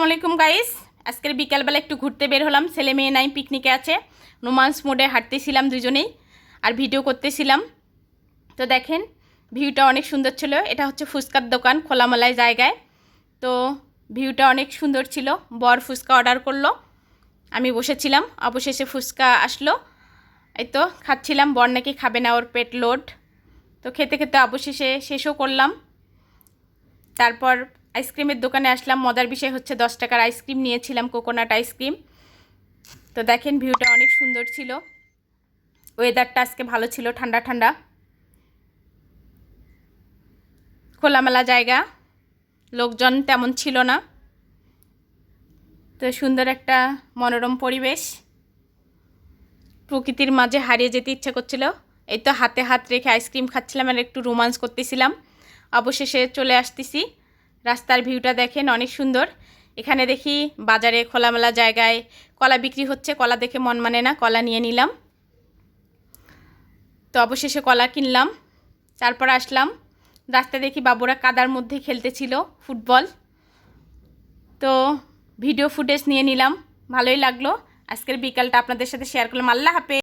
আলাইকুম গাইস, আজকের বিকালবেলা একটু ঘুরতে বের হলাম। ছেলে মেয়ে নাই, পিকনিকে আছে। রোমান্স মোডে হাঁটতেছিলাম দুজনেই, আর ভিডিও করতেছিলাম। তো দেখেন, ভিউটা অনেক সুন্দর ছিল। এটা হচ্ছে ফুচকার দোকান, খোলামেলায় জায়গায়। তো ভিউটা অনেক সুন্দর ছিল। বর ফুচকা অর্ডার করলো, আমি বসেছিলাম। অবশেষে ফুচকা আসলো, এই তো খাচ্ছিলাম। বর নাকি খাবে না, ওর পেট লোড। তো খেতে খেতে অবশেষে শেষও করলাম। তারপর আইসক্রিমের দোকানে আসলাম। মজার বিষয় হচ্ছে 10 টাকার আইসক্রিম নিয়েছিলাম, কোকোনাট আইসক্রিম। তো দেখেন, ভিউটা অনেক সুন্দর ছিল। ওয়েদারটা আজকে ভালো ছিল, ঠান্ডা ঠান্ডা, খোলামেলা জায়গা, লোকজন তেমন ছিল না। তো সুন্দর একটা মনোরম পরিবেশ, প্রকৃতির মাঝে হারিয়ে যেতে ইচ্ছা করছিল। এই তো হাতে হাত রেখে আইসক্রিম খাচ্ছিলাম আর একটু রোমান্স করতেছিলাম। অবশেষে চলে আসতেছি। রাস্তার ভিউটা দেখেন, অনেক সুন্দর। এখানে দেখি বাজারে খোলামেলা জায়গায় কলা বিক্রি হচ্ছে। কলা দেখে মন মানে না, কলা নিয়ে নিলাম। তো অবশেষে কলা কিনলাম। তারপর আসলাম, রাস্তায় দেখি বাবুরা কাদার মধ্যে খেলতেছিল ফুটবল। তো ভিডিও ফুটেজ নিয়ে নিলাম, ভালোই লাগলো। আজকের বিকালটা আপনাদের সাথে শেয়ার করলাম। আল্লাহ হাফেজ।